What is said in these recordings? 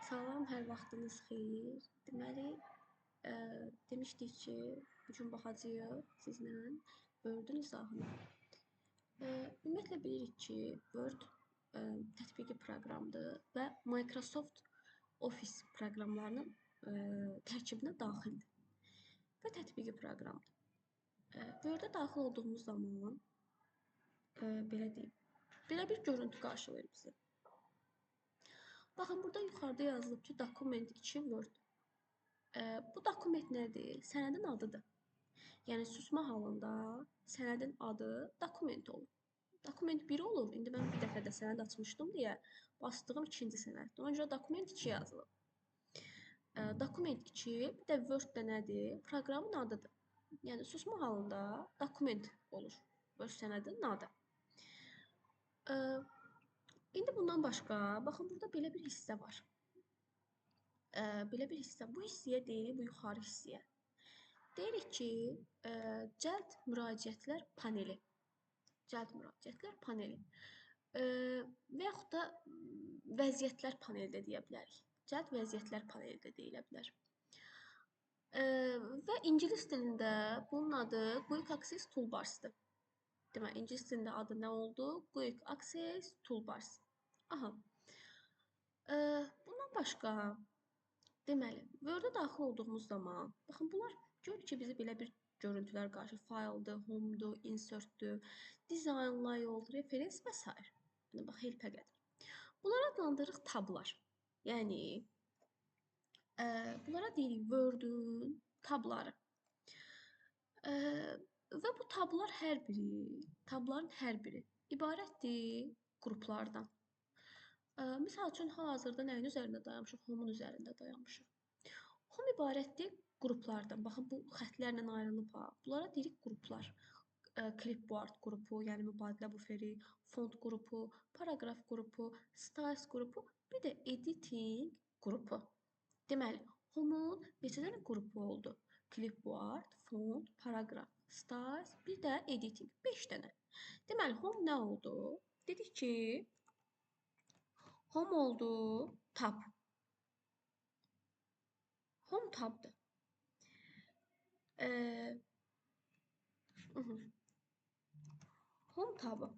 Salam, hər vaxtınız xeyir. Deməli, demişdik ki, bu gün baxacağıq sizlə Word-ün izahına. Ümumiyyətlə bilirik ki, Word tətbiqi proqramdır və Microsoft Office proqramlarının tərkibinə daxildir və tətbiqi proqramdır. Word-ə daxil olduğumuz zaman belə deyim, belə bir görüntü qarşılayır bizi. Baxın, burada yuxarıda yazılıb ki, Document 2 Word. Bu dokument nədir? Sənədin adıdır. Yəni, susma halında sənədin adı dokument olur. Dokument 1 olur. İndi mən bir dəfə də sənəd açmışdım deyə bastığım ikinci sənəddir. Ona görə dokument 2 yazılıb. Dokument 2, bir də Word də nədir? Proqramın adıdır. Yəni, susma halında dokument olur. Word sənədin adı. İndi bundan başqa, baxın, burada belə bir hissə var. Belə bir hissə. Bu hissəyə deyirik, bu yuxarı hissəyə. Deyirik ki, cəld müraciətlər paneli. Cəld müraciətlər paneli. Və yaxud da vəziyyətlər paneli də deyə bilərik. Cəld vəziyyətlər paneli də deyilə bilər. Və ingilis dilində bunun adı Quick Access Toolbars'dır. Deməli, ingilis dilində adı nə oldu? Quick Access Toolbars. Aha. Bundan başqa, deməli, Word-ə daxil olduğumuz zaman, baxın, bunlar görürük ki, bizi belə bir görüntülər qarşı file'dır, home'dur, insert'dur, design, layout, reference və s. Yəni, bax, help'ə qədər. Bunlara adlandırırıq tablar. Yəni, bunlara deyirik Word-ün tabları. Və bu tablar tabların hər biri ibarətdir qruplardan. Misal üçün, hal-hazırda nəyin üzərində dayanmışıq? Home-un üzərində dayanmışıq. Home ibarətdir qruplardan. Baxın, bu xətlərlə ayrılıb. Bunlara deyirik qruplar. Clipboard qrupu, yəni mübadilə buferi, font qrupu, paragraf qrupu, styles qrupu, bir də editing qrupu. Deməli, Home-un neçə dənə qrupu oldu? Clipboard, font, paragraf, styles, bir də editing. 5 dənə. Deməli, Home nə oldu? Dedik ki, Home oldu tab. Home tabdır. Home tabı.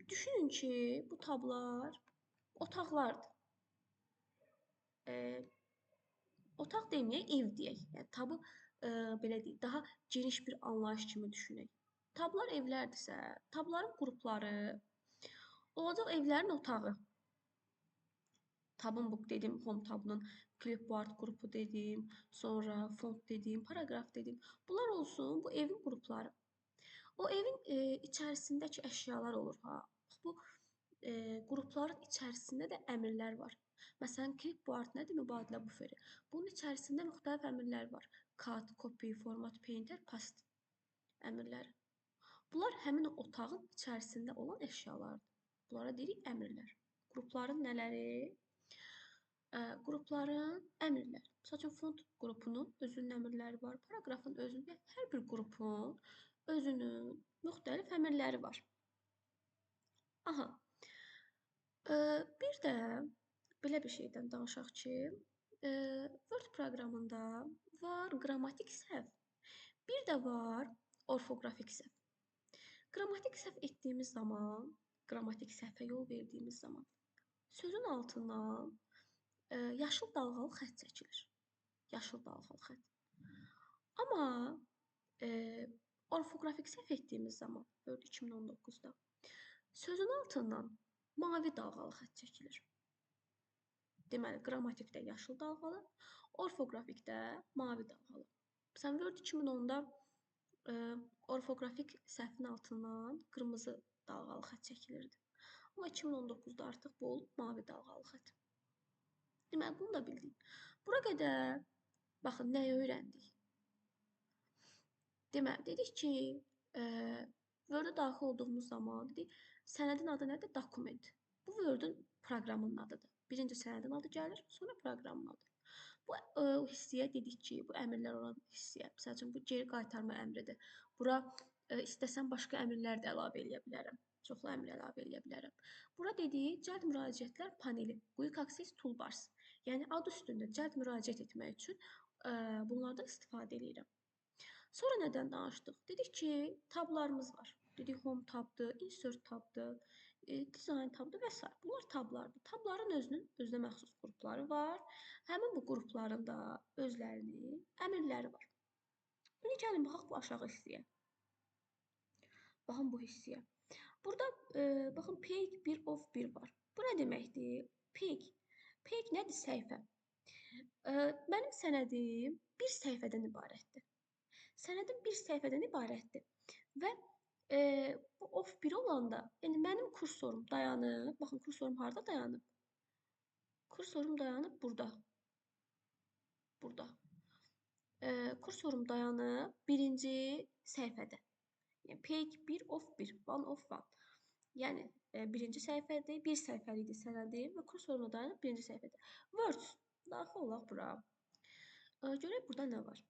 Düşünün ki, bu tablar otaqlardır. Otaq deməyək, ev deyək. Yəni, tabı belə deyək, daha geniş bir anlayış kimi düşünək. Tablar evlərdirsə, tabların qrupları olacaq evlərin otağı. Tabın bu dedim, home tabının clipboard qrupu dedim, sonra font dedim, paragraf dedim. Bunlar olsun bu evin qrupları. O evin içərisindəki əşyalar olur. Bu qrupların içərisində də əmrlər var. Məsələn, clipboard nədir? Mübadilə buferi. Bunun içərisində müxtəlif əmrlər var. Cut, copy, format, painter, paste əmrləri. Bunlar həmin o otağın içərisində olan əşyalardır. Bunlara deyirik əmrlər. Qrupların nələri? Qrupların əmrləri. Məsəl üçün, font qrupunun özünün əmrləri var. Paragrafın özünün, hər bir qrupun özünün müxtəlif əmrləri var. Aha. Bir də belə bir şeydən danışaq ki, Word proqramında var qrammatik səhv. Bir də var orfoqrafik səhv. Qrammatik səhv etdiyimiz zaman, qrammatik səhvə yol verdiyimiz zaman sözün altından yaşıl dalğalı xətt çəkilir. Yaşıl dalğalı xətt. Amma orfoqrafik səhv etdiyimiz zaman, Word 2019-da sözün altından mavi dalğalı xətt çəkilir. Deməli, qrammatikdə yaşıl dalğalı, orfoqrafikdə mavi dalğalı. Məsələn, Word 2010-da orfoqrafik səhvin altından qırmızı dalğalı xətt çəkilirdi. Amma 2019-da artıq bu olub mavi dalğalı xətt. Deməli, bunu da bildik. Bura qədər, baxın, nəyi öyrəndik? Deməli, dedik ki, Word-ə daxil olduğumuz zaman dedik, sənədin adı nədir? Document. Bu Word-ün proqramının adıdır. Birinci sənədin adı gəlir, sonra proqramın adı. Bu hissəyə dedik ki, bu əmrlər olan hissəyə, məsəl üçün, bu geri qaytarma əmridir. Bura istəsəm başqa əmrlər də əlavə edə bilərəm. çoxlu əmr əlavə edə bilərəm. Bura dediyi cəld müraciətlər paneli, Quick Access Toolbars. Yəni adı üstündə cəld müraciət etmək üçün bunlardan istifadə edirəm. Sonra nədən danışdıq? Dedik ki, tablarımız var. Dedik Home tabdır, Insert tabdır, Design tabdır və s. Bunlar tablardır. Tabların özünə məxsus qrupları var. Həmin bu qrupların da özlərinin əmrləri var. İndi gəlin baxaq bu aşağı hissəyə. Baxın bu hissəyə. Burada baxın page 1 of 1 var. Bu nə deməkdir? Page. Page nədir? Səhifə. Mənim sənədim bir səhifədən ibarətdir. Sənədim bir səhifədən ibarətdir. Və bu of 1 olanda, yəni mənim kursorum dayanıb. Baxın kursorum harda dayanıb? Kursorum dayanıb burada. Burada. Kursorum dayanıb birinci səhifədə. Yəni page 1 of 1, 1 of 1. Yəni birinci səhifədir, bir səhifəlikdir sənədim və kursoruna dayanıb birinci səhifədə. Words, daxil olaq bura. Görək burada nə var.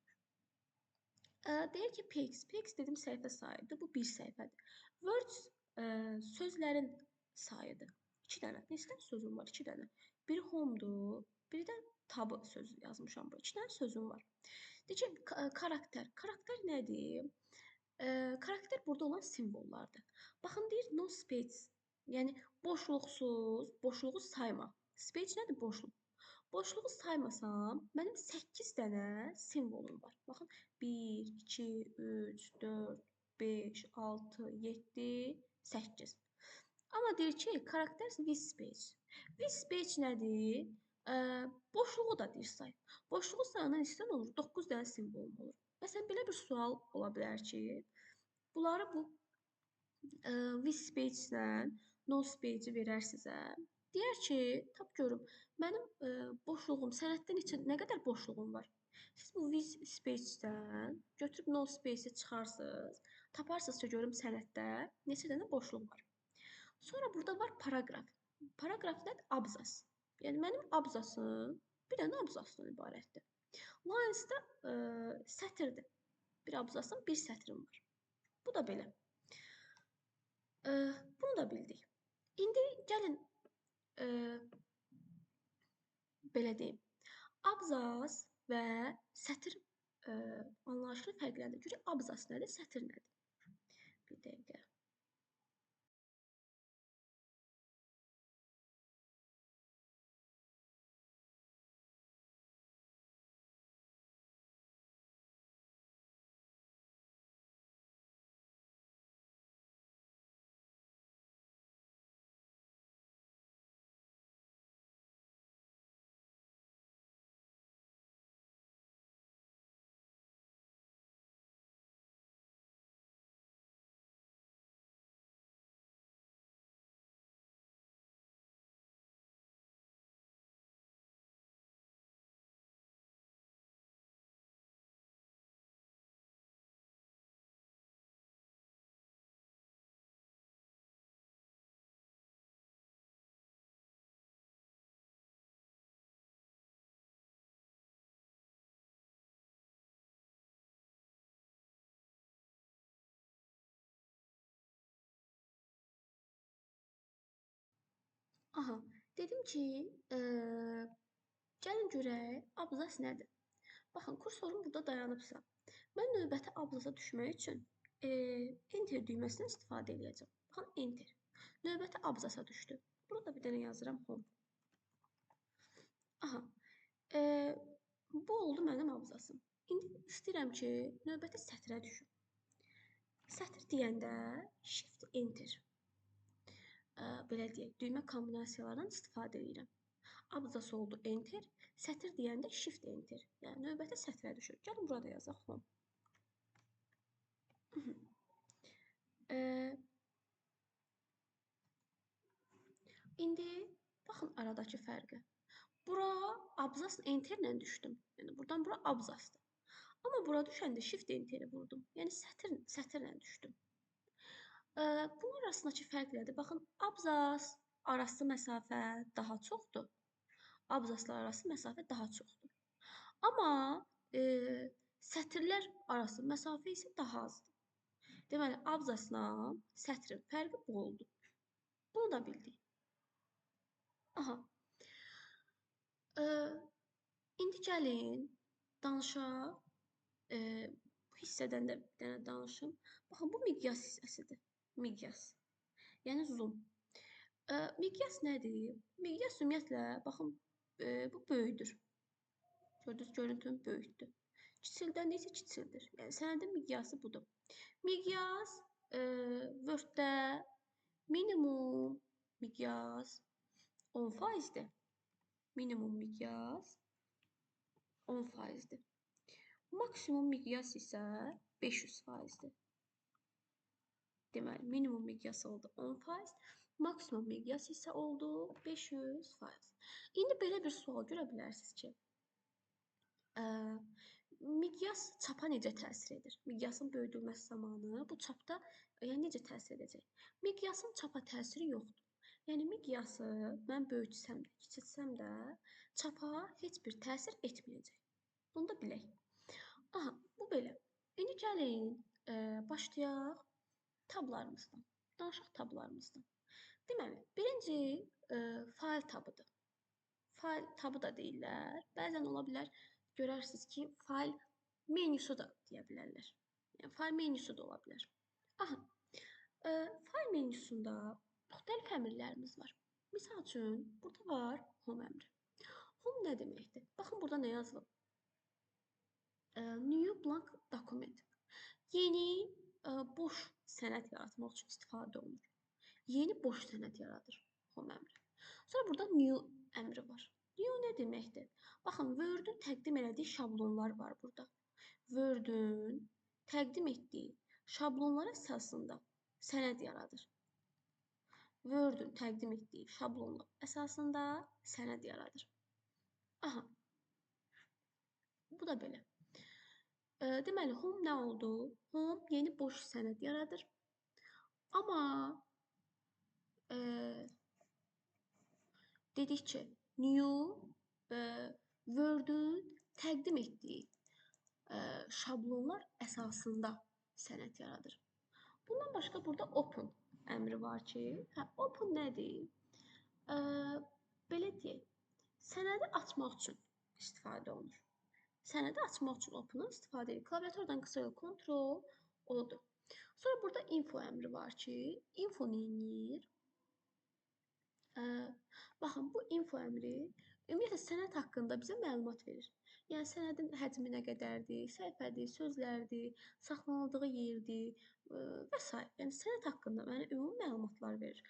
Deyir ki, pages. Pages dedim səhifə sayıdır, bu bir səhifədir. Words sözlərin sayıdır. 2 dənə. Neçə dənə sözüm var? 2 dənə. Biri home'dur, biri də tabı sözü yazmışam bura. 2 dənə sözüm var. Deyir ki, karakter. Karakter nədir? Karakter burada olan simvollardır. Baxın deyir no space. Yəni boşluqsuz, boşluğu sayma. Space nədir? Boşluq. Boşluğu saymasam, mənim 8 dənə simvolum var. Baxın 1, 2, 3, 4, 5, 6, 7, 8. Amma deyir ki, karakter with space. With space nədir? Boşluğu da deyir say. Boşluğu sayandan istəyən olur, 9 dənə simvolum olur. Məsələn, belə bir sual ola bilər ki, bunları bu with space-lə no space-i verər sizə. Deyər ki, tap görüm, mənim boşluğum, sənəddən üçün nə qədər boşluğum var? Siz bu with space-dən götürüb no space-i çıxarsınız, taparsınız ki, görüm sənəddə neçə dənə boşluq var. Sonra burada var paragraf. Paragraf nədir? Abzas. Yəni mənim abzasım bir dənə abzasdan ibarətdir. Lines-da sətirdir. Bir abzasdan bir sətrim var. Bu da belə. Bunu da bildik. İndi gəlin belə deyim. Abzas və sətir anlayışını fərqləndirir. Görək abzas nədir, sətir nədir? Bir dəqiqə. Aha, dedim ki, gəlin görək abzas nədir? Baxın, kursorum burada dayanıbsa, mən növbəti abzasa düşmək üçün enter düyməsindən istifadə edəcəm. Baxın, enter. Növbəti abzasa düşdü. Burada bir dənə yazıram home. Aha, bu oldu mənim abzasım. İndi istəyirəm ki, növbəti sətrə düşüm. Sətr deyəndə shift enter. Belə deyək, düymə kombinasiyalarından istifadə edirəm. Abzas oldu enter, sətir deyəndə shift enter. Yəni növbəti sətrə düşür. Gəlin burada yazaq home. İndi baxın aradakı fərqə. Bura abzas enter ilə düşdüm. Yəni buradan bura abzasdır. Amma bura düşəndə shift enteri vurdum. Yəni sətirlə düşdüm. Bunun arasındakı fərq nədir? Baxın, abzas arası məsafə daha çoxdur. Abzaslar arası məsafə daha çoxdur. Amma sətirlər arası məsafə isə daha azdır. Deməli, abzasla sətrin fərqi bu oldu. Bunu da bildik. Aha. İndi gəlin danışaq. Bu hissədən də bir dənə danışım. Baxın, bu miqyas hissəsidir. Miqyas. Yəni zoom. Miqyas nədir? Miqyas ümumiyyətlə, baxın, bu böyükdür. Gördünüz, görüntünün böyükdür. Kiçildən isə kiçildir. Yəni sənədin miqyası budur. Miqyas Word-də minimum miqyas 10%-dir. Minimum miqyas 10%-dir. Maksimum miqyas isə 500%-dir. Deməli, minimum miqyas oldu 10%, maksimum miqyas isə oldu 500%. İndi belə bir sual görə bilərsiniz ki, miqyas çapa necə təsir edir? Miqyasın böyüdülməsi zamanı bu çapda necə təsir edəcək? Miqyasın çapa təsiri yoxdur. Yəni miqyası mən böyütsəm də, kiçiltsəm də çapa heç bir təsir etməyəcək. Bunu da bilək. Aha, bu belə. İndi gəlin başlayaq tablarımızdan. Danışaq tablarımızdan. Deməli, birinci fayl tabıdır. Fayl tabı da deyirlər. Bəzən ola bilər görərsiniz ki, fayl menyusu da deyə bilərlər. Yəni fayl menyusu da ola bilər. Aha. Fayl menyusunda müxtəlif əmrlərimiz var. Misal üçün, burada var home əmri. Home nə deməkdir? Baxın, burada nə yazılıb? New blank document. Yeni boş sənəd yaratmaq üçün istifadə olunur. Yeni boş sənəd yaradır home əmri. Sonra burada new əmri var. New nə deməkdir? Baxın, Word-ün təqdim elədiyi şablonlar var burada. Word-ün təqdim etdiyi şablonlar əsasında sənəd yaradır. Word-ün təqdim etdiyi şablonlar əsasında sənəd yaradır. Aha. Bu da belə. Deməli, home nə oldu? Home yeni boş sənəd yaradır. Amma dedik ki, new Word-ün təqdim etdiyi şablonlar əsasında sənəd yaradır. Bundan başqa burada open əmri var ki, open nədir? Belə deyək, sənədi açmaq üçün istifadə olunur. Sənədi açmaq üçün open-u istifadə edir. Klaviaturdan qısa yol Ctrl O-dur. Sonra burada info əmri var ki, info neyinir? Baxın, bu info əmri ümumiyyətlə sənəd haqqında bizə məlumat verir. Yəni sənədin həcmi nə qədərdir, səhifədir, sözlərdir, saxlanıldığı yerdir və s. Yəni sənəd haqqında mənə ümumi məlumatlar verir.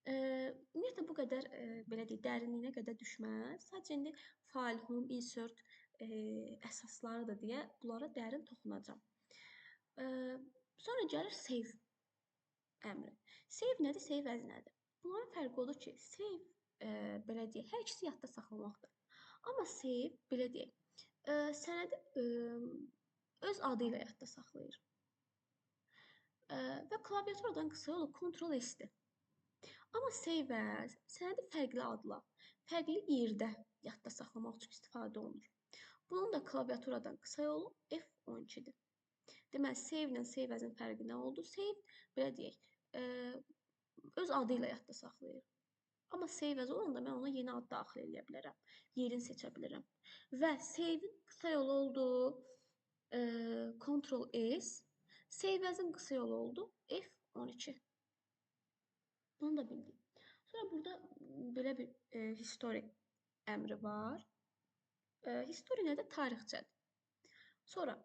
Ümumiyyətlə bu qədər belə deyək, dərinliyinə qədər düşməz. Sadəcə indi file, home, insert əsaslarıdır deyə bunlara dərin toxunacağam. Sonra gəlir save əmri. Save nədir? Save as nədir? Bunların fərqi odur ki, save belə deyək, hər ikisi yadda saxlamaqdır. Amma save belə deyək, sənədi öz adı ilə yadda saxlayır. Və klaviaturadan qısa yolu Ctrl S-dir. Amma save as sənədi fərqli adla, fərqli yerdə yadda saxlamaq üçün istifadə olunur. Bunun da klaviaturadan qısa yolu F12-dir. Deməli, save ilə save as-in fərqi nə oldu? Save, belə deyək, öz adı ilə yadda saxlayır. Amma save as olanda mən ona yeni ad daxil edə bilərəm. Yerini seçə bilərəm. Və save-in qısa yolu oldu Ctrl S. Save as-in qısa yolu oldu F12. Bunu da bildik. Sonra burada belə bir history əmri var. History nədir? Tarixçədir. Sonra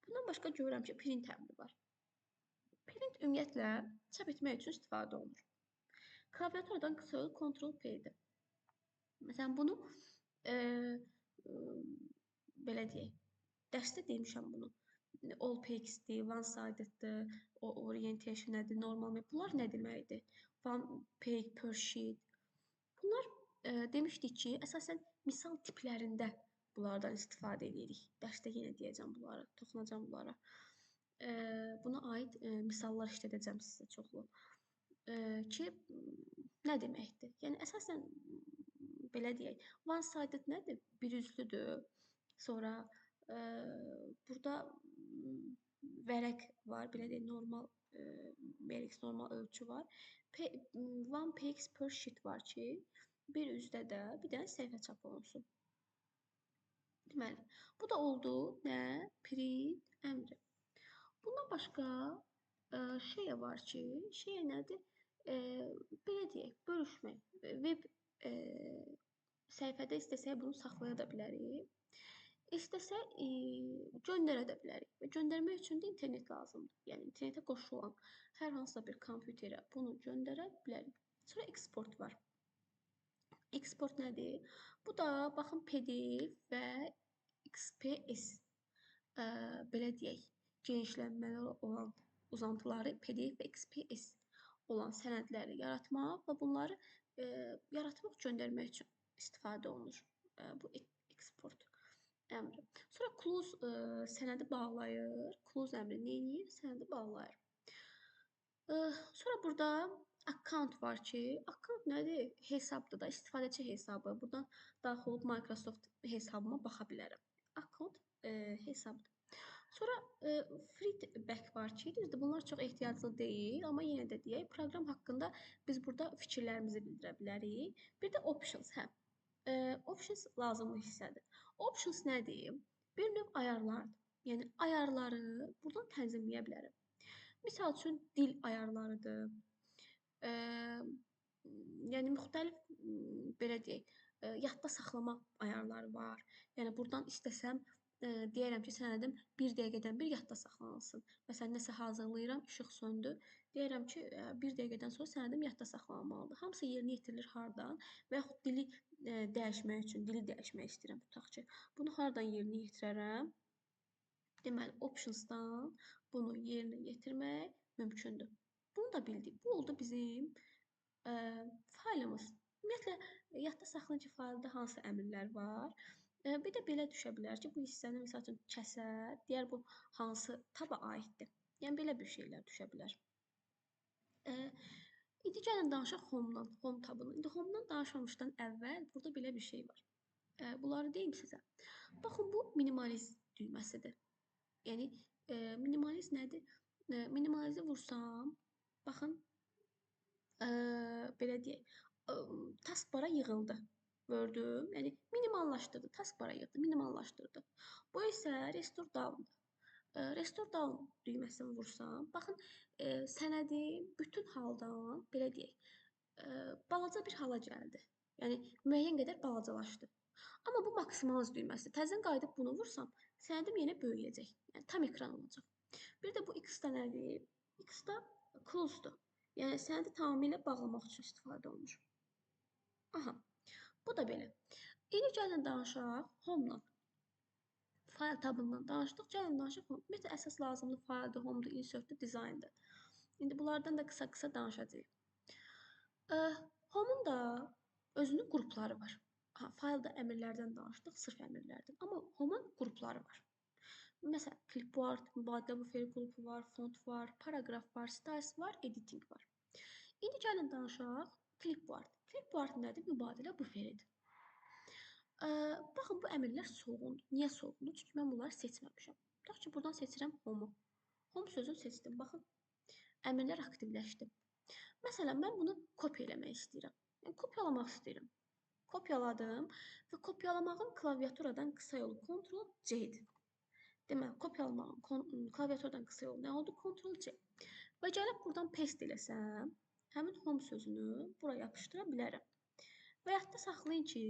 bundan başqa görürəm ki, print əmri var. Print ümumiyyətlə çap etmək üçün istifadə olunur. Klaviaturadan qısa yolu Ctrl-P-dir. Məsələn, bunu belə deyək, dərsdə demişəm bunu. All page-dir, one-sided-dir, orientation nədir, normal. Bunlar nə deməkdir? One page per sheet. Bunlar demişdik ki, əsasən misal tiplərində bunlardan istifadə edirik. Dərsdə yenə deyəcəm bunlara, toxunacam bunlara. Buna aid misallar işlədəcəm sizə çoxlu. Ki, nə deməkdir? Yəni, əsasən, belə deyək, one-sided nədir? Bir üzlüdür. Sonra burada vərəq var, belə deyək, normal VRX normal ölçü var. 1 px per sheet var ki, bir üzdə də bir dənə səhifə çap olunsun. Deməli, bu da oldu nə? Print əmri. Bundan başqa şey var ki, şey nədir? Belə deyək, bölüşmək. Web səhifədə istəsək bunu saxlaya da bilərik. İstəsək göndərə də bilərik. Və göndərmək üçün də internet lazımdır. Yəni internetə qoşulan hər hansısa bir kompüterə bunu göndərə bilərik. Sonra export var. Export nədir? Bu da baxın PDF və XPS belə deyək, genişlənməli olan uzantıları PDF və XPS olan sənədləri yaratmaq və bunları yaratmaq, göndərmək üçün istifadə olunur bu export əmri. Sonra close sənədi bağlayır. Close əmri nə edir? Sənədi bağlayır. Sonra burada account var ki, account nədir? Hesabdır da, istifadəçi hesabı. Buradan daxil olub Microsoft hesabıma baxa bilərəm. Account hesabdır. Sonra feedback var ki, düzdür, bunlar çox ehtiyaclı deyil, amma yenə də deyək, proqram haqqında biz burada fikirlərimizi bildirə bilərik. Bir də options, options lazımlı hissədir. Options nədir? Bir növ ayarlardır. Yəni ayarları buradan tənzimləyə bilərəm. Misal üçün dil ayarlarıdır. Yəni müxtəlif belə deyək, yadda saxlama ayarları var. Yəni buradan istəsəm deyərəm ki, sənədim 1 dəqiqədən bir yadda saxlanılsın. Məsələn, nəsə hazırlayıram, işıq söndü. Deyərəm ki, 1 dəqiqədən sonra sənədim yadda saxlanılmalıdır. Hamısı yerinə yetirilir hardan və yaxud dili dəyişmək üçün, dili dəyişmək istəyirəm tutaq ki. Bunu hardan yerinə yetirərəm? Deməli, optionsdan bunu yerinə yetirmək mümkündür. Bunu da bildik. Bu oldu bizim faylımız. Ümumiyyətlə, yadda saxlayıcı faylda hansı əmrlər var? Bir də belə düşə bilər ki, bu hissəni məsəl üçün kəsər, deyər bu hansı taba aiddir. Yəni belə bir şeylər düşə bilər. İndi gəlin danışaq Home-dan, Home tabından. İndi Home-dan danışmamışdan əvvəl burada belə bir şey var. Bunları deyim sizə. Baxın, bu minimaliz düyməsidir. Yəni minimaliz nədir? Minimalizi vursam, baxın, belə deyək, taskbara yığıldı. Gördüm. Yəni minimallaşdırdı. Taskbara yığdı, minimallaşdırdı. Bu isə restore down. Restore down düyməsini vursam, baxın, sənədi bütün haldan, belə deyək, balaca bir hala gəldi. Yəni müəyyən qədər balacalaşdı. Amma bu maksimaliz düyməsidir. Təzədən qayıdıb bunu vursam, sənədim yenə böyüyəcək. Yəni tam ekran olacaq. Bir də bu X-da nədir? X-da close-dur. Yəni sənədi tamamilə bağlamaq üçün istifadə olunur. Aha. Bu da belə. İndi gəlin danışaq Home-dan. Fayl tabından danışdıq. Gəlin danışaq Home. Ümumiyyətlə, əsas lazımlı fayldır, Home-dur, Insert-dur, Design-dır. İndi bunlardan da qısa-qısa danışacağıq. Home-un da özünün qrupları var. Faylda əmrlərdən danışdıq, sırf əmrlərdən. Amma Home-un qrupları var. Məsələn, clipboard, mübadilə buferi qrupu var, font var, paragraf var, styles var, editing var. İndi gəlin danışaq clipboard. Clipboard nədir? Mübadilə buferidir. Baxın, bu əmrlər solğundur. Niyə solğundur? Çünki mən bunları seçməmişəm. Tutaq ki, buradan seçirəm Home-u. Home sözünü seçdim. Baxın, əmrlər aktivləşdi. Məsələn, mən bunu kopya eləmək istəyirəm. Yəni, kopyalamaq istəyirəm. Kopyaladım və kopyalamağın klaviaturadan qısa yolu Ctrl+C-dir. Deməli, kopyalamağın klaviaturadan qısa yolu nə oldu? Ctrl+C. Və gəlib buradan paste eləsəm, həmin Home sözünü buraya yapışdıra bilərəm. Və yadda saxlayın ki,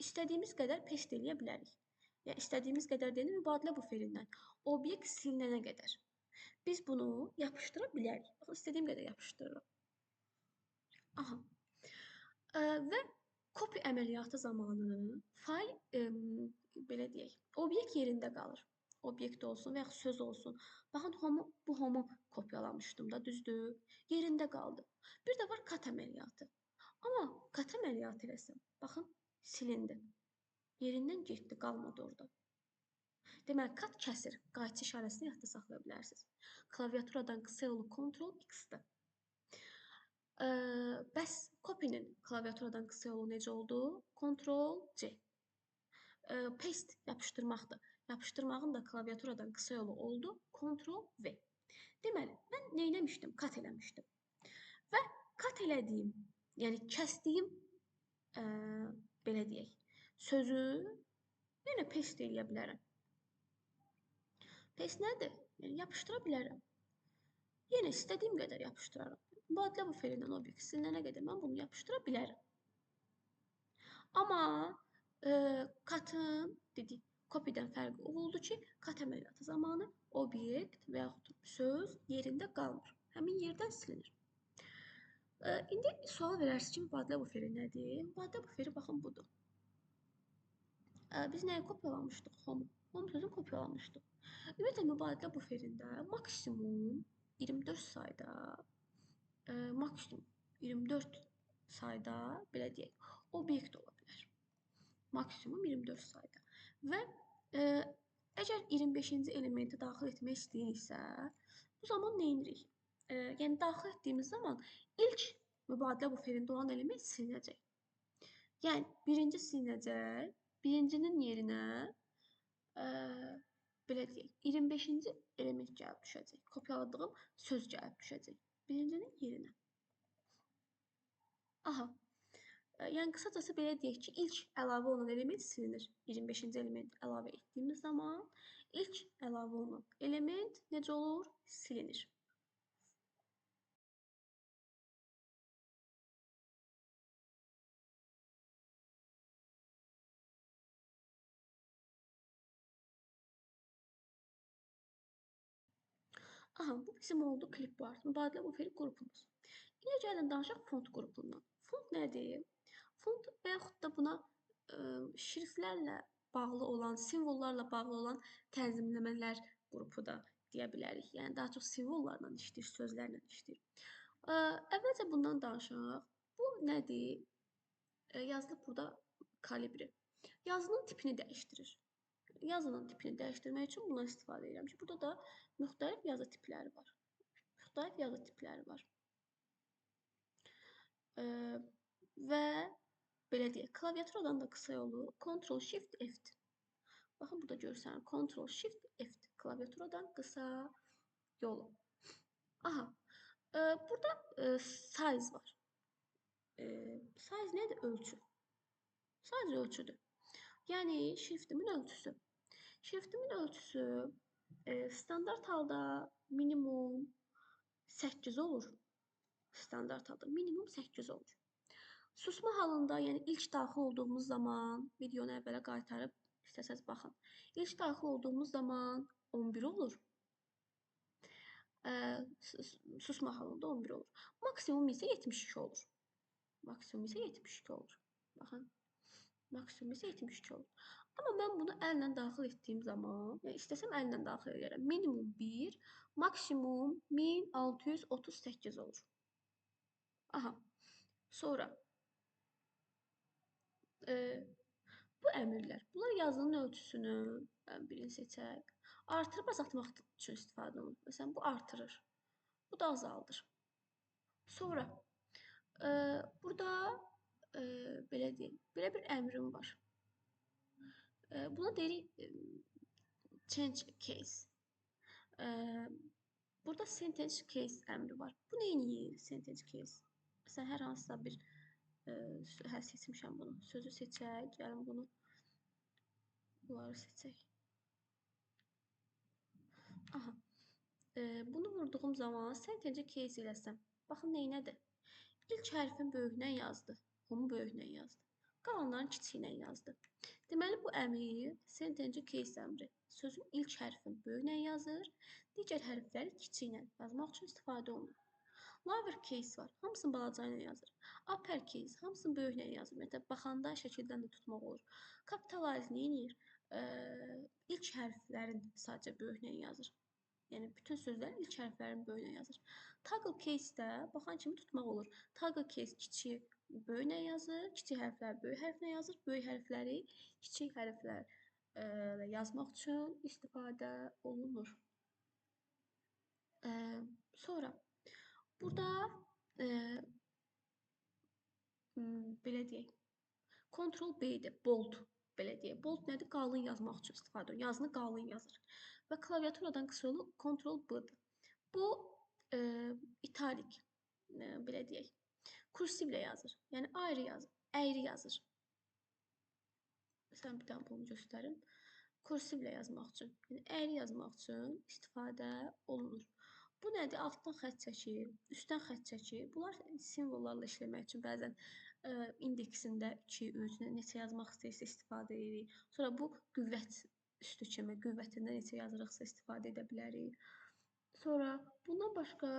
istədiyimiz qədər paste eləyə bilərik. Yəni, istədiyimiz qədər deyil, mübadilə buferindən obyekt silinənə qədər. Biz bunu yapışdıra bilərik. Baxın, istədiyim qədər yapışdırırım. Aha. Və copy əməliyyatı zamanı fayl, belə deyək, obyekt yerində qalır. Obyekt olsun və yaxud söz olsun. Baxın, bu Home-u kopyalamışdım da, düzdür? Yerində qaldı. Bir də var cut əməliyyatı. Amma cut əməliyyatı eləsəm, baxın, silindi. Yerindən getdi, qalmadı orada. Deməli, cut kəsir. Qayçı işarəsini yadda saxlaya bilərsiniz. Klaviaturadan qısa yolu Ctrl+X-dir. Bəs copy-nin klaviaturadan qısa yolu necə oldu? Ctrl+C. Paste yapışdırmaqdır. Yapışdırmağın da klaviaturadan qısa yolu oldu. Ctrl-V. Deməli, mən neyləmişdim? Kat eləmişdim. Və kat elədiyim, yəni kəsdiyim, ə, belə deyək, sözü yenə paste eləyə bilərəm. Paste nədir? Yəni yapışdıra bilərəm. Yenə istədiyim qədər yapışdıraram. Mübadilə buferindən obyekt silinənə qədər mən bunu yapışdıra bilərəm. Amma katın dedik, kopyadan fərqi oldu ki, kat əməliyyatı zamanı obyekt və yaxud söz yerində qalmır. Həmin yerdən silinir. İndi sual verərsiniz ki, mübadilə buferi nədir? Mübadilə buferi baxın budur. Biz nəyi kopyalamışdıq? Home. Home sözünü kopyalamışdıq. Ümumiyyətlə mübadilə buferində maksimum 24 sayda, maksimum 24 sayda, belə deyək, obyekt ola bilər. Maksimum 24 sayda. Və əgər 25-ci elementi daxil etmək istəyiriksə, bu zaman nə edirik? Yəni daxil etdiyimiz zaman ilk mübadilə buferində olan element silinəcək. Yəni birinci silinəcək, birincinin yerinə belə deyək, 25-ci element gəlib düşəcək. Kopyaladığım söz gəlib düşəcək birincinin yerinə. Aha. Yəni qısacası belə deyək ki, ilk əlavə olunan element silinir. 25-ci element əlavə etdiyimiz zaman ilk əlavə olunan element necə olur? Silinir. Aha, bu bizim oldu clipboard, mübadilə buferi qrupumuz. İndi gəlin danışaq font qrupundan. Font nədir? Font və yaxud da buna şriftlərlə bağlı olan, simvollarla bağlı olan tənzimləmələr qrupu da deyə bilərik. Yəni daha çox simvollarla işləyir, sözlərlə işləyir. Əvvəlcə bundan danışaq. Bu nədir? Yazılıb burada kalibri. Yazının tipini dəyişdirir. Yazının tipini dəyişdirmək üçün bundan istifadə edirəm ki, burada da müxtəlif yazı tipləri var. Müxtəlif yazı tipləri var. Və belə deyək, klaviaturadan da qısa yolu Ctrl-Shift-F-dir. Baxın, burada görürsən, Ctrl-Shift-F-dir. Klaviaturadan qısa yolu. Aha, burada size var. Size nədir? Ölçü. Size ölçüdür. Yəni, şriftimin ölçüsü. Şriftimin ölçüsü standart halda minimum 8 olur. Standart halda minimum 8 olur. Susma halında, yəni ilk daxil olduğumuz zaman, videonu əvvələ qaytarıb istəsəz baxın. İlk daxil olduğumuz zaman 11 olur. Susma halında 11 olur. Maksimum isə 72 olur. Maksimum isə 72 olur. Baxın. Maksimum isə 72 olur. Amma mən bunu əllə daxil etdiyim zaman, yəni istəsəm əllə daxil edərəm. Minimum 1, maksimum 1638 olur. Aha. Sonra bu əmrlər. Bunlar yazının ölçüsünü birini seçək. Artırıb azaltmaq üçün istifadə olunur. Məsələn, bu artırır. Bu da azaldır. Sonra burada belə deyək, belə bir əmrim var. Buna deyirik change case. Burada sentence case əmri var. Bu nə edir sentence case? Məsələn, hər hansısa bir seçmişəm bunu. Sözü seçək, gəlin bunu. Bunları seçək. Aha. Bunu vurduğum zaman sentence case eləsəm. Baxın neynədir? İlk hərfin böyüyünə yazdı. Onun böyüyünə yazdı. Qalanların kiçiyinə yazdı. Deməli, bu əmr sentence case əmri. Sözün ilk hərfin böyüklə yazır, digər hərfləri kiçiklə yazmaq üçün istifadə olunur. Lower case var, hamısını balaca ilə yazır. Upper case, hamısını böyüklə yazır. Məsələn, baxanda şəkildən də tutmaq olur. Capitalize nə edir? İlk hərflərin sadəcə böyüklə yazır. Yəni, bütün sözlərin ilk hərflərin böyüklə yazır. Toggle case-də baxan kimi tutmaq olur. Toggle case kiçik böyüklə yazır, kiçik hərflər böyük hərflə yazır, böyük hərfləri kiçik hərflərlə yazmaq üçün istifadə olunur. Sonra burada belə deyək, Ctrl-B-dir, bold. belə deyək. Bold nədir? Qalın yazmaq üçün istifadə olunur. Yazını qalın yazır. Və klaviaturadan qısa yolu Ctrl-B-dir. Bu italik, belə deyək. Kursivlə yazır. Yəni ayrı yazır, əyri yazır. Məsələn, bir dənə bunu göstərim. Kursivlə yazmaq üçün, yəni əyri yazmaq üçün istifadə olunur. Bu nədir? Altdan xətt çəkir, üstdən xətt çəkir. Bunlar simvollarla işləmək üçün bəzən indeksində 2, 3, neçə yazmaq istəyirsə istifadə edirik. Sonra bu qüvvət üstü kimi, qüvvətində neçə yazırıqsa istifadə edə bilərik. Sonra bundan başqa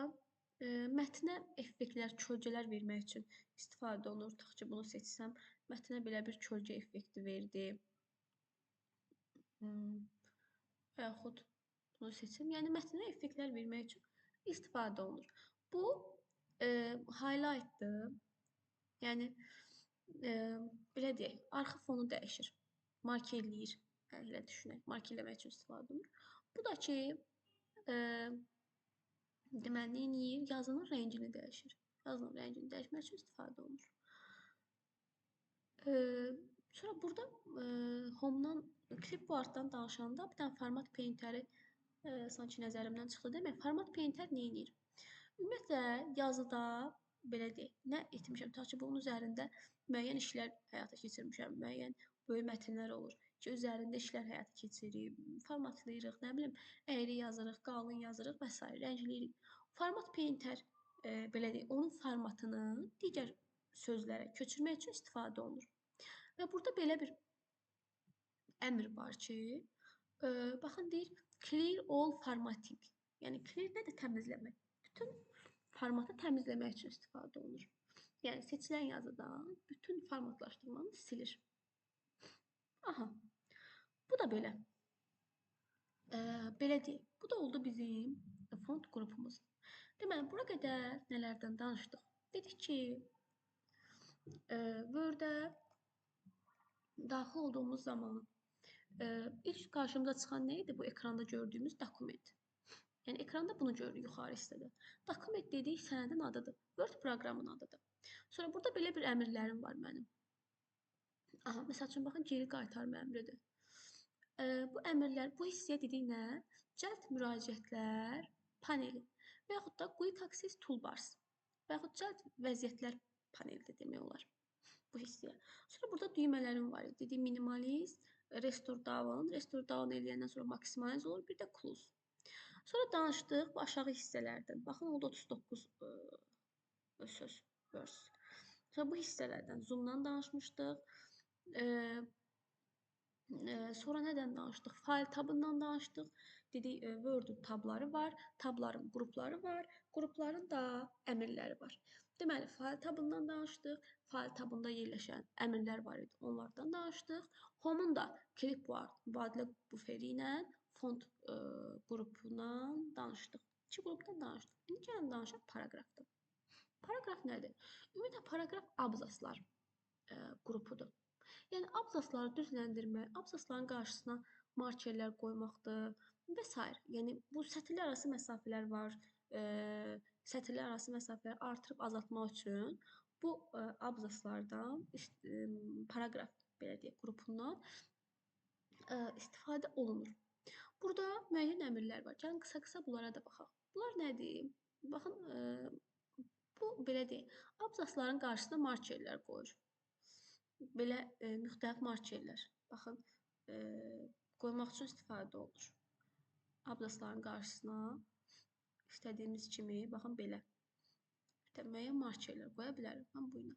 mətnə effektlər, kölgələr vermək üçün istifadə olunur. Tutaq ki, bunu seçsəm, mətnə belə bir kölgə effekti verdi. Və yaxud bunu seçim. Yəni mətnə effektlər vermək üçün istifadə olunur. Bu highlightdır. Yəni belə deyək, arxa fonu dəyişir. Markerləyir. Elə düşünək. Markerləmək üçün istifadə olunur. Bu da ki deməli neyir? Yazının rəngini dəyişir. Yazının rəngini dəyişmək üçün istifadə olunur. Sonra burada Home-dan, Clipboard-dan danışanda bir dənə format painter-i sanki nəzərimdən çıxdı. Demək, format painter nə edir? Ümumiyyətlə yazıda belə deyək, nə etmişəm? Ta ki bunun üzərində müəyyən işlər həyata keçirmişəm. Müəyyən böyük mətnlər olur ki, üzərində işlər həyata keçiririk, formatlayırıq, nə bilim, əyri yazırıq, qalın yazırıq və s. rəngləyirik. Format painter belə deyək, onun formatını digər sözlərə köçürmək üçün istifadə olunur. Və burada belə bir əmr var ki, baxın deyir, clear all formatting. Yəni clear nədir? Təmizləmək. Bütün formatı təmizləmək üçün istifadə olunur. Yəni seçilən yazıdan bütün formatlaşdırmanı silir. Aha. Bu da belə. Belə deyək. Bu da oldu bizim font qrupumuz. Deməli, bura qədər nələrdən danışdıq? Dedik ki, Word-ə daxil olduğumuz zaman ilk qarşımıza çıxan nə idi? Bu ekranda gördüyümüz dokument. Yəni ekranda bunu görürük yuxarı hissədə. Dokument dedik sənədin adıdır. Word proqramının adıdır. Sonra burada belə bir əmrlərim var mənim. Aha, məsəl üçün baxın, geri qaytarma əmridir. Bu əmrlər, bu hissəyə dedik nə? Cəld müraciətlər paneli və yaxud da Quick Access Toolbars və yaxud cəld vəziyyətlər panelidir demək olar bu hissəyə. Sonra burada düymələrim var. Dedik minimalist, restore down. Restore down eləyəndən sonra maximize olur. Bir də close. Sonra danışdıq bu aşağı hissələrdən. Baxın, oldu 39 söz, words. Sonra bu hissələrdən zoomdan danışmışdıq. Sonra nədən danışdıq? Fayl tabından danışdıq. Dedik, Word-ün tabları var, tabların qrupları var, qrupların da əmrləri var. Deməli, fayl tabından danışdıq. Fayl tabında yerləşən əmrlər var idi. Onlardan danışdıq. Home-un da Clipboard mübadilə buferi ilə font qrupundan danışdıq. İki qrupdan danışdıq. İndi gəlin danışaq paraqrafdan. Paraqraf nədir? Ümumiyyətlə, paraqraf abzaslar qrupudur. Yəni, abzasları düzləndirmək, abzasların qarşısına markerlər qoymaqdır və s. Yəni, bu sətirlər arası məsafələr var. Sətirlər arası məsafələri artırıb azaltmaq üçün bu abzaslardan, paraqraf belə deyək, qrupundan istifadə olunur. Burada müəyyən əmrlər var. Gəlin qısa-qısa bunlara da baxaq. Bunlar nədir? Baxın, bu belə deyək, abzasların qarşısına markerlər qoyur. Belə müxtəlif markerlər. Baxın, qoymaq üçün istifadə olunur. Abzasların qarşısına istədiyimiz kimi, baxın belə. Müəyyən markerlər qoya bilərik. Mən bu ilə.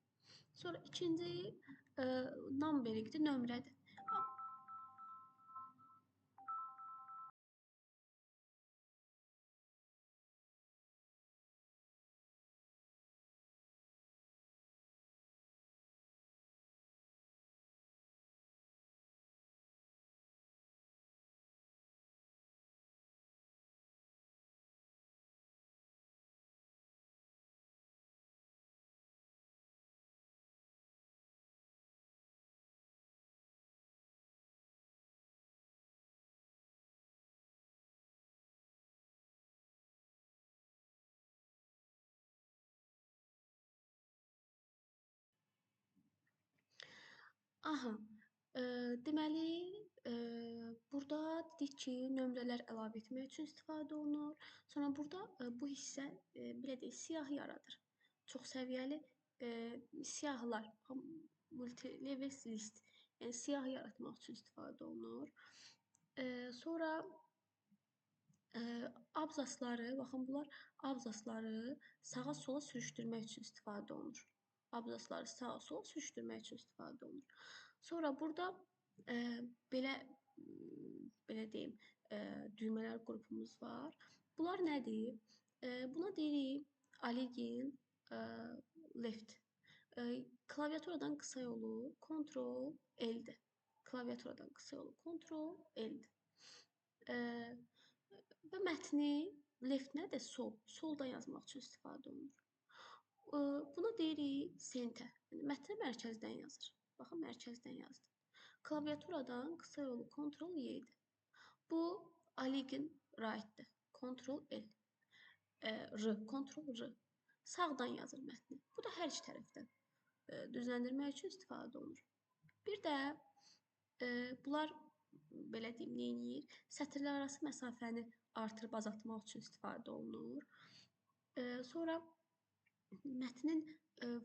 Sonra ikinci numberikdir, nömrədir. Aha, Deməli, burada dedik ki, nömrələr əlavə etmək üçün istifadə olunur. Sonra burada bu hissə belə deyək, siyahı yaradır. Çoxsəviyyəli siyahılar, multi-level list, yəni siyahı yaratmaq üçün istifadə olunur. Sonra abzasları, baxın bunlar abzasları sağa-sola sürüşdürmək üçün istifadə olunur. Abzasları sağa-sola sürüşdürmək üçün istifadə olunur. Sonra burada belə belə deyim, düymələr qrupumuz var. Bunlar nədir? Buna deyirik align left. Klaviaturadan qısa yolu Ctrl L-dir. Klaviaturadan qısa yolu Ctrl L-dir. Və mətni left nədir? Sol. Solda yazmaq üçün istifadə olunur. Buna deyirik center. Yəni mətni mərkəzdən yazır. Baxın, mərkəzdən yazdım. Klaviaturadan qısa yolu Ctrl Y-dir. Bu align right-dir. Ctrl L. Ctrl R. Sağdan yazır mətni. Bu da hər iki tərəfdən düzləndirmək üçün istifadə olunur. Bir də bunlar belə deyim, nə edir? Sətirlər arası məsafəni artırıb azaltmaq üçün istifadə olunur. Sonra mətnin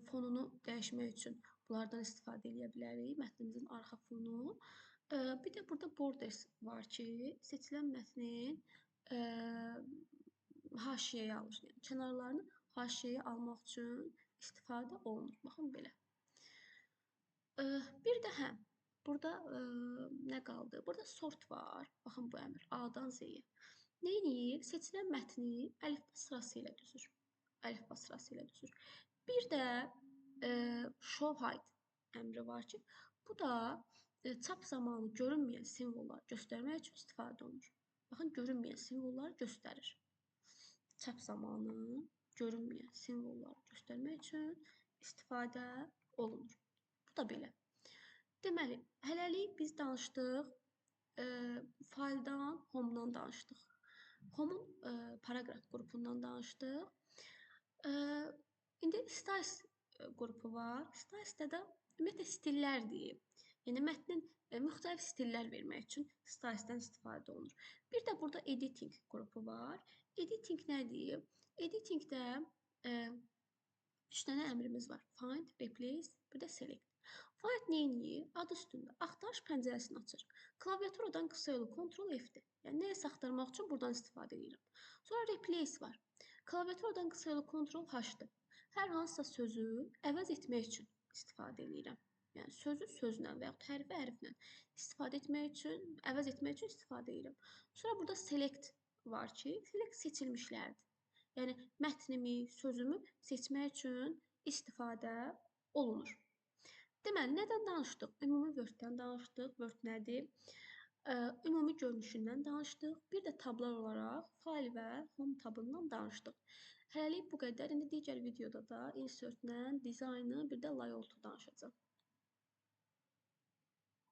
fonunu dəyişmək üçün bunlardan istifadə edə bilərik. Mətnimizin arxa fonu. Bir də burada borders var ki, seçilən mətnin haşiyəyə alır. Yəni kənarlarını haşiyəyə almaq üçün istifadə olunur. Baxın belə. Bir də burada nə qaldı? Burada sort var. Baxın bu əmr A-dan Z-yə. Nə edir? Seçilən mətni əlifba sırası ilə düzür. Əlifba sırası ilə düzür. Bir də show hide əmri var ki, bu da çap zamanı görünməyən simvolları göstərmək üçün istifadə olunur. Baxın, görünməyən simvolları göstərir. Çap zamanı görünməyən simvolları göstərmək üçün istifadə olunur. Bu da belə. Deməli, hələlik biz danışdıq, fayldan, home-dan danışdıq. Home-un paragraf qrupundan danışdıq. İndi styles qrupu var. Stylesdə də ümumiyyətlə stillərdir. Yəni mətnin müxtəlif stillər vermək üçün stylesdən istifadə olunur. Bir də burada editing qrupu var. Editing nədir? Editingdə 3 dənə əmrimiz var. Find, replace, bir də select. Find nə edir? Adı üstündə axtarış pəncərəsini açır. Klaviaturadan qısa yolu Ctrl F-dir. Yəni nəyisə axtarmaq üçün buradan istifadə edirəm. Sonra replace var. Klaviaturadan qısa yolu Ctrl H-dir. Hər hansısa sözü əvəz etmək üçün istifadə edirəm. Yəni sözü sözlə və yaxud hərfi hərflə istifadə etmək üçün, əvəz etmək üçün istifadə edirəm. Sonra burada select var ki, select seçilmişlərdir. Yəni mətnimi, sözümü seçmək üçün istifadə olunur. Deməli, nədən danışdıq? Ümumi Word-dən danışdıq. Word nədir? Ümumi görünüşündən danışdıq. Bir də tablar olaraq fayl və home tabından danışdıq. Hələlik bu qədər. İndi digər videoda da insert-dən, dizaynı, bir də layout-u danışacağım.